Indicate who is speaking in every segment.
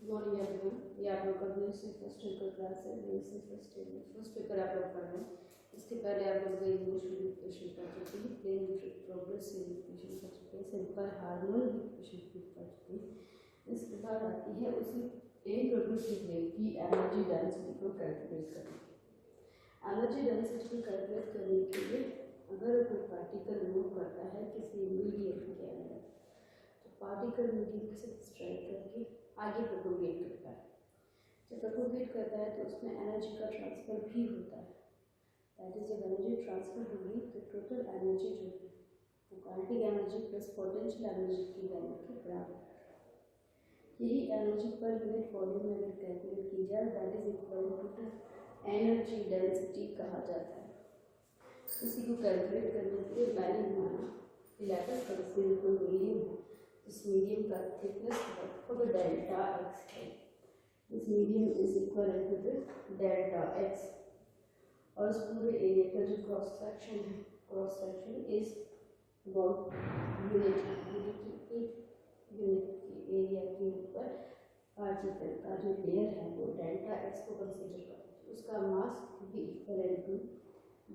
Speaker 1: Morning everyone, ये आप लोग का बीएससी फर्स्ट ईयर का क्लास है। बीएससी फर्स्ट ईयर में फर्स्ट पेपर आप लोग पढ़ रहे हैं। इसके पहले आप लोग इमोशनल इक्वेशन पढ़ चुके हैं, प्लेन प्रोग्रेसिव इक्वेशन पढ़ चुके हैं, सिंपल हार्मोनिक इक्वेशन पढ़ चुके हैं। इसके बाद आती है उसी प्लेन प्रोग्रेसिव वेव की एनर्जी डेंसिटी को कैलकुलेट करने की। एनर्जी डेंसिटी को कैलकुलेट करने के लिए अगर कोई पार्टिकल मूव करता है किसी मीडियम के अंदर, तो पार्टिकल मीडियम से स्ट्राइक करके आगे प्रोपोगेट करता है। जब प्रोपोगेट करता है तो उसमें एनर्जी का ट्रांसफर भी होता है। दैट इज जब एनर्जी ट्रांसफर होगी तो टोटल एनर्जी जो है वो kinetic energy plus potential energy की वैल्यू के बराबर है। यही एनर्जी पर यूनिट वॉल्यूम में अगर कैलकुलेट की जाए that is equal to energy density कहा जाता है। इसी को कैलकुलेट करने के लिए मैंने माना कि लैटिस कंस्टेंट को मीडियम है, इस मीडियम का थिकनेस लगभग डेल्टा एक्स है। This medium is equal to the delta x और इस पूरे एरिया का जो क्रॉस सेक्शन है, cross section is about unit area के ऊपर पार्टिकल का जो लेयर है वो डेल्टा एक्स को कंसीडर करते हैं। उसका मास भी इक्वल टू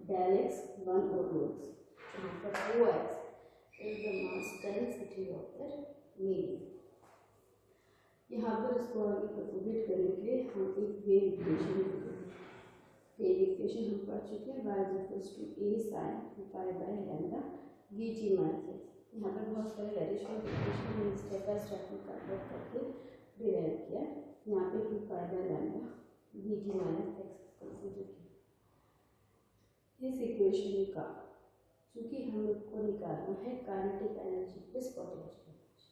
Speaker 1: डेल एक्स 1 और 2 एक्स, जहाँ पर 2 x is the mass density of the medium। यहाँ पर इसको आगे प्रोपोगेट करने के लिए हम एक वेव इक्वेशन लिखते हैं। वेव इक्वेशन हम पढ़ चुके हैं, y equals to a sin pi by lambda v t minus x. यहाँ पर बहुत सारे एडिशनल इक्वेशन में स्टेप बाय स्टेप में कन्वर्ट करके डिराइव किया। यहाँ पे 2 pi by lambda v t minus x consider किया। इस इक्वेशन का क्योंकि हम लोग को निकालना है kinetic energy plus potential energy,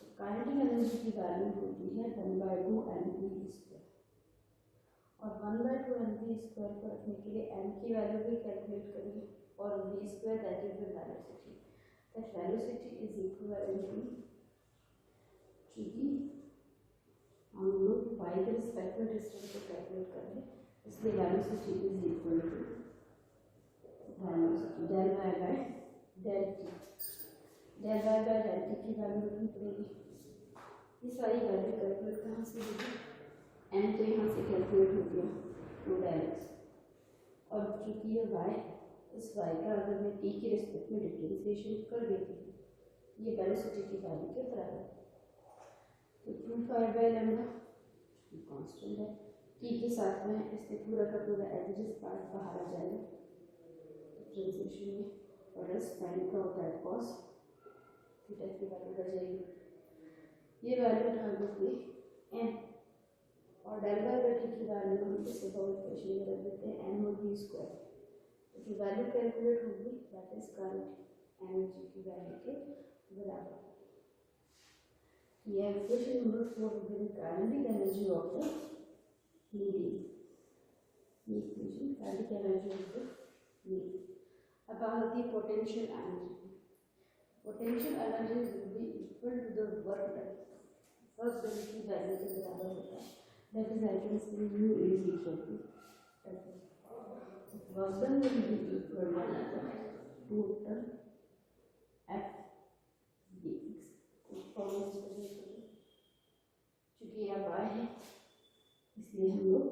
Speaker 1: तो काइनेटिक एनर्जी की वैल्यू होती है 1/2 mv²। और 1/2 mv² को रखने के लिए m की वैल्यू भी कैलकुलेट करेंगे और v² that is the velocity. That velocity is equal to, चूँकि हम लोग y के रिस्पेक्ट में डिस्टेंस को कैलकुलेट करेंगे इसलिए velocity is equal to velocity del y by del t। Del y by del t की वैल्यू रखनी पड़ेगी। ये सारी वैल्यू कैलकुलेट कहाँ से होगी, m तो यहाँ से कैलकुलेट हो गया 2 डेल x, और चूँकि ये y, इस y का अगर मैं t के रिस्पेक्ट में डिफरेंशिएशन कर देती हूँ ये वेलोसिटी की वैल्यू के बराबर है। तो 2 पाई बाय लैम्डा कांस्टेंट है, t के साथ में इससे पूरा का पूरा एवरेज पार्ट बाहर आ जाएगा डिफरेंशिएशन में, और इस साइन का होता है cos, थीटा की वैल्यू बढ़ जाएगी। ये वैल्यू डाल देंगे n और डेल बाय बाय t की वैल्यू हम इसे बहुत इक्वेशन में रख देते हैं m और v²। तो जो वैल्यू कैलकुलेट होगी दैट इज काइनेटिक एनर्जी की वैल्यू के बराबर। ये इक्वेशन नंबर 4 होगी kinetic energy of the medium. ये equation kinetic energy of the medium. अब आती है potential energy. Potential energy will be equal to the work done. Work done की वैल्यू के बराबर होता है, that is I can say u is equal to work done will be equal to total f dx। चूँकि यहाँ y है इसलिए हम लोग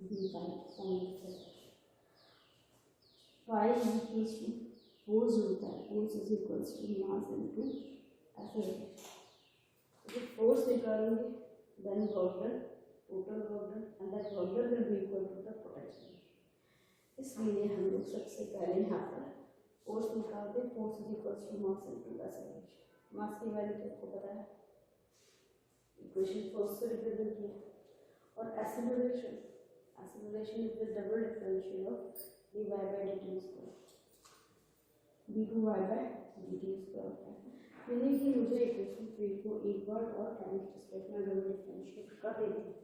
Speaker 1: d का फॉर्मूला करते हैं। फाई इक्वल्स टू फोर्स होता है, force is equals to mass into acceleration. तो फोर्स निकालेंगे then work done, total work done, and that work done will be equal to the potential. इसलिए हम लोग सबसे पहले यहाँ पर फोर्स निकालते, force is equals to mass into acceleration. Mass की वैल्यू तो आपको पता है, इक्वेशन फोर्स से रिप्रेजेंट किया, और acceleration, acceleration is the double differential of dy by dt square, d2y by dt square होता है। यानी कि मुझे इक्वेशन 3 को एक बार और टाइम के रिस्पेक्ट में डबल डिफरेंशिएट कर देते हैं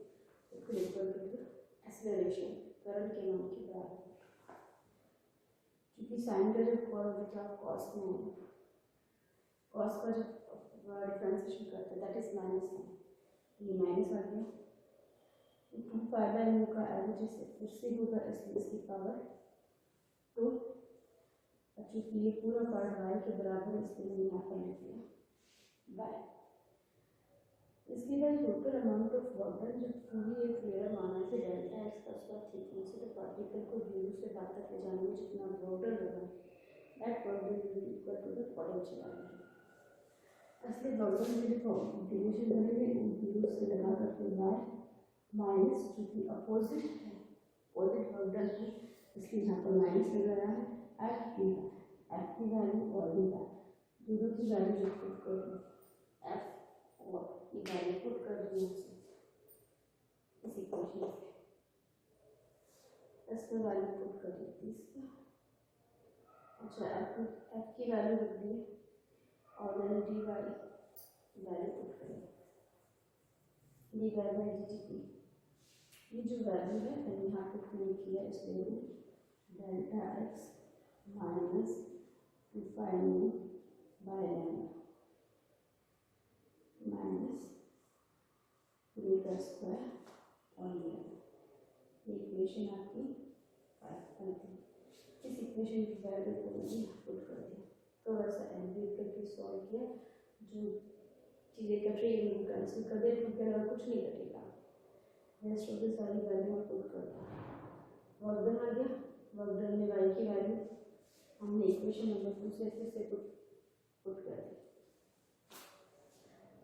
Speaker 1: तो फिर इक्वल टू एक्सेलरेशन करंट के मान के बराबर है। क्योंकि साइन का जब कॉस में है, कॉस का जब डिफरेंशिएशन करते हैं दैट इज माइनस साइन, ये माइनस आ गया। 2 पाई बाय म्यू का एवरेज से फिर से होगा इसकी पावर 2, चूँकि ये पूरा पार्ट y के बराबर है इसलिए मैंने यहाँ पर लिख दिया बाय। इसके बाद total amount of work done, जब पूरी एक थ्योरम आना है डेल्टा एक्स का उसका थिकनेस है, तो पार्टिकल को जीरो से बाहर तक ले जाने में जितना वर्क डन लगा, that work done will be equal to the potential energy. असली वर्क डन में देखो डिवीजन करेंगे जीरो से लगा करके बाय माइनस, क्योंकि अपोजिट है, अपोजिट वर्क डन है इसलिए यहाँ पर माइनस लगाया है। एफ की वैल्यू और डी वैल्यू, दोनों की वैल्यू जब पुट कर दूँ, एफ और की वैल्यू पुट कर दूँ इस इक्वेशन में, इसका वैल्यू पुट कर देती इसका। अच्छा एफ की वैल्यू रख दी और देन डी वैल्यू पुट करें, डी वैल्यू है जी टी, ये जो वैल्यू है मैंने यहाँ पुट नहीं किया, इसलिए delta x minus 2π by lambda minus root square और ये इक्वेशन आपकी 5 बनती है। इस इक्वेशन की वैल्यू को मैंने पुट कर दिया, थोड़ा सा एलिवेट करके सॉल्व किया, जो चीज़ें कट रही है उनको कैंसिल कर दे, क्योंकि अगर कुछ नहीं कटेगा रेस्ट ऑफ द सारी वैल्यू में पुट कर दो। वर्क डन आ गया, वर्क डन में वाई की वैल्यू हमने इक्वेशन नंबर 2 से फिर से पुट कर दी,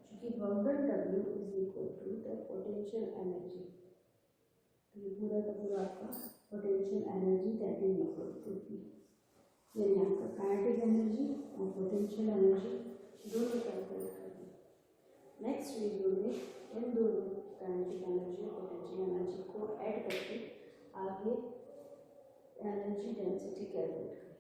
Speaker 1: क्योंकि work done W is equal to the potential energy, तो ये पूरा का पूरा आपका potential energy that is equal to P, यानी आपका काइनेटिक एनर्जी और पोटेंशियल एनर्जी दोनों कैलकुलेट कर दें। नेक्स्ट वीडियो में इन दोनों काइनेटिक एनर्जी और पोटेंशियल एनर्जी को ऐड करके आगे एनर्जी डेंसिटी कैलकुलेट करें।